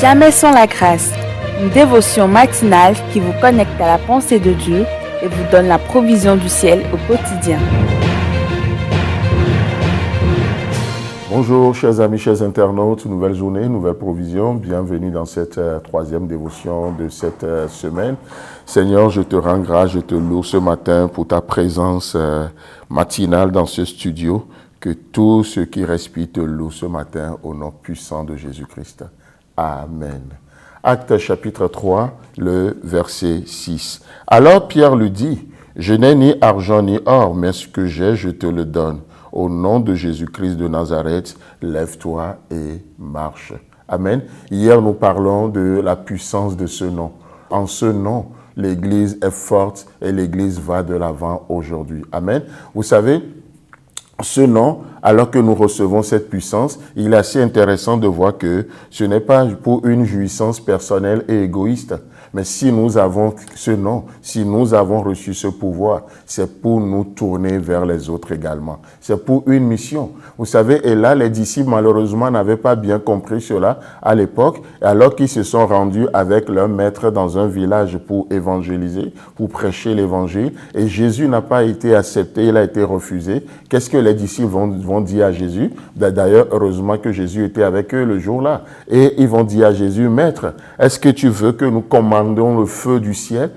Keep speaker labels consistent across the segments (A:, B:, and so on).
A: Jamais sans la grâce, une dévotion matinale qui vous connecte à la pensée de Dieu et vous donne la provision du ciel au quotidien.
B: Bonjour chers amis, chers internautes, nouvelle journée, nouvelle provision. Bienvenue dans cette troisième dévotion de cette semaine. Seigneur, je te rends grâce, je te loue ce matin pour ta présence matinale dans ce studio. Que tous ceux qui respirent te louent ce matin au nom puissant de Jésus-Christ. Amen. Actes chapitre 3, le verset 6. Alors Pierre lui dit, « Je n'ai ni argent ni or, mais ce que j'ai, je te le donne. Au nom de Jésus-Christ de Nazareth, lève-toi et marche. » Amen. Hier, nous parlons de la puissance de ce nom. En ce nom, l'Église est forte et l'Église va de l'avant aujourd'hui. Amen. Vous savez, ce nom, alors que nous recevons cette puissance, il est assez intéressant de voir que ce n'est pas pour une jouissance personnelle et égoïste. Mais si nous avons ce nom, si nous avons reçu ce pouvoir, c'est pour nous tourner vers les autres également. C'est pour une mission. Vous savez, et là, les disciples, malheureusement, n'avaient pas bien compris cela à l'époque, alors qu'ils se sont rendus avec leur maître dans un village pour évangéliser, pour prêcher l'évangile. Et Jésus n'a pas été accepté, il a été refusé. Qu'est-ce que les disciples vont dire à Jésus? D'ailleurs, heureusement que Jésus était avec eux le jour-là. Et ils vont dire à Jésus, « Maître, est-ce que tu veux que nous commandons le feu du ciel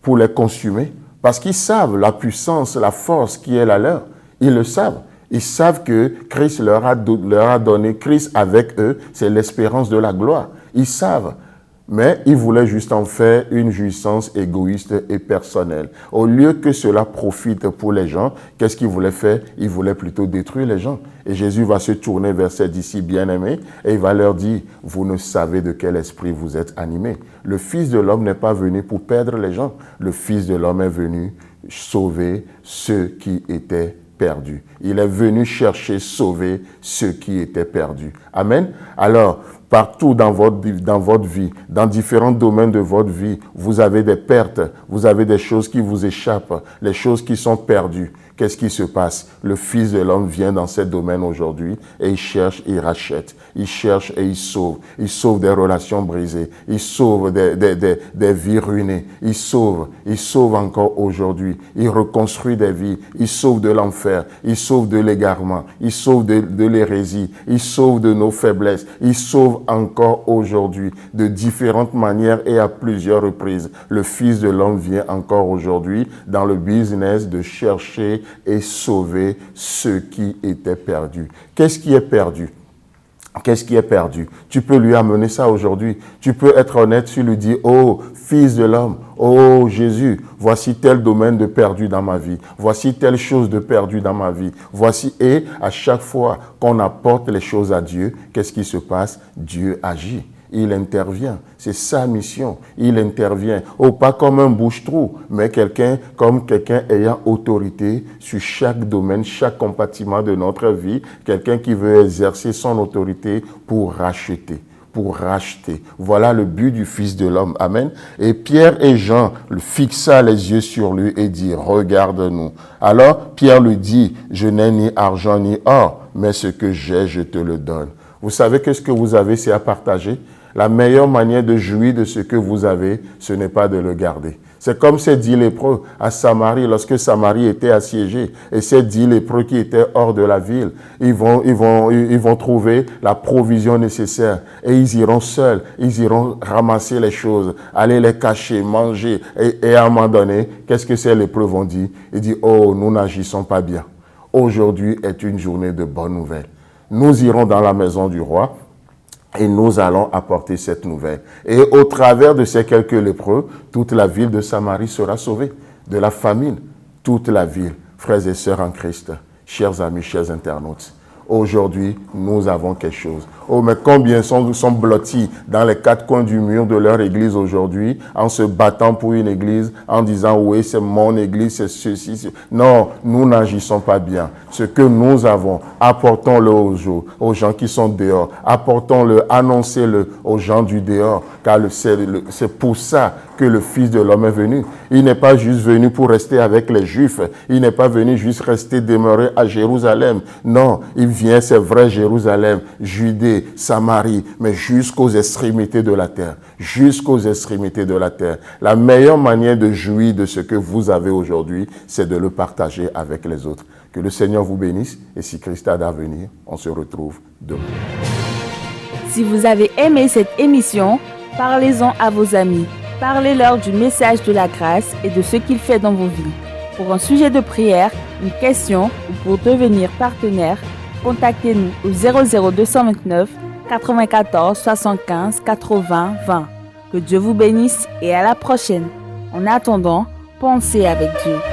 B: pour les consumer? » Parce qu'ils savent la puissance, la force qui est la leur. Ils le savent. Ils savent que Christ leur a donné, Christ avec eux, c'est l'espérance de la gloire. Ils savent. Mais ils voulaient juste en faire une jouissance égoïste et personnelle. Au lieu que cela profite pour les gens, qu'est-ce qu'ils voulaient faire? Ils voulaient plutôt détruire les gens. Et Jésus va se tourner vers ses disciples bien-aimés et il va leur dire, « Vous ne savez de quel esprit vous êtes animés. Le Fils de l'homme n'est pas venu pour perdre les gens. Le Fils de l'homme est venu sauver ceux qui étaient perdus. Il est venu chercher, sauver ceux qui étaient perdus. » Amen. Alors, partout dans votre vie, dans différents domaines de votre vie, vous avez des pertes, vous avez des choses qui vous échappent, les choses qui sont perdues. Qu'est-ce qui se passe? Le Fils de l'homme vient dans ces domaines aujourd'hui et il cherche, il rachète. Il cherche et il sauve. Il sauve des relations brisées. Il sauve des vies ruinées. Il sauve encore aujourd'hui. Il reconstruit des vies. Il sauve de l'enfer. Il sauve de l'égarement. Il sauve de l'hérésie. Il sauve de nos faiblesses. Il sauve encore aujourd'hui de différentes manières et à plusieurs reprises. Le Fils de l'homme vient encore aujourd'hui dans le business de chercher et sauver ceux qui étaient perdus. Qu'est-ce qui est perdu? Qu'est-ce qui est perdu? Tu peux lui amener ça aujourd'hui. Tu peux être honnête, tu lui dis, « Oh, Fils de l'homme, oh Jésus, voici tel domaine de perdu dans ma vie. Voici telle chose de perdu dans ma vie. Voici. » Et à chaque fois qu'on apporte les choses à Dieu, qu'est-ce qui se passe? Dieu agit. Il intervient. C'est sa mission. Il intervient. Oh, pas comme un bouche-trou, mais comme quelqu'un ayant autorité sur chaque domaine, chaque compartiment de notre vie. Quelqu'un qui veut exercer son autorité pour racheter. Pour racheter. Voilà le but du Fils de l'homme. Amen. Et Pierre et Jean fixa les yeux sur lui et dit, « Regarde-nous. » Alors Pierre lui dit, « Je n'ai ni argent ni or, mais ce que j'ai, je te le donne. » Vous savez que ce que vous avez, c'est à partager. La meilleure manière de jouir de ce que vous avez, ce n'est pas de le garder. C'est comme ces 10 lépreux à Samarie, lorsque Samarie était assiégée. Et ces 10 lépreux qui étaient hors de la ville, ils vont trouver la provision nécessaire. Et ils iront seuls, ils iront ramasser les choses, aller les cacher, manger. Et à un moment donné, qu'est-ce que ces lépreux vont dire? Ils disent, « Oh, nous n'agissons pas bien. Aujourd'hui est une journée de bonnes nouvelles. Nous irons dans la maison du roi. » Et nous allons apporter cette nouvelle. Et au travers de ces quelques lépreux, toute la ville de Samarie sera sauvée. De la famine, toute la ville. Frères et sœurs en Christ, chers amis, chers internautes, aujourd'hui, nous avons quelque chose. Oh, mais combien sont blottis dans les 4 coins du mur de leur église aujourd'hui, en se battant pour une église, en disant, oui, c'est mon église, c'est ceci. Non, nous n'agissons pas bien. Ce que nous avons, apportons-le aux gens qui sont dehors. Apportons-le, annoncez-le aux gens du dehors, car c'est pour ça que le Fils de l'homme est venu. Il n'est pas juste venu pour rester avec les Juifs. Il n'est pas venu juste rester demeurer à Jérusalem. Non, il vient, c'est vrai, Jérusalem, Judée, Samarie, mais jusqu'aux extrémités de la terre. Jusqu'aux extrémités de la terre. La meilleure manière de jouir de ce que vous avez aujourd'hui, c'est de le partager avec les autres. Que le Seigneur vous bénisse et si Christ a à venir, on se retrouve demain.
A: Si vous avez aimé cette émission, parlez-en à vos amis. Parlez-leur du message de la grâce et de ce qu'il fait dans vos vies. Pour un sujet de prière, une question ou pour devenir partenaire, contactez-nous au 00229 94 75 80 20. Que Dieu vous bénisse et à la prochaine. En attendant, pensez avec Dieu.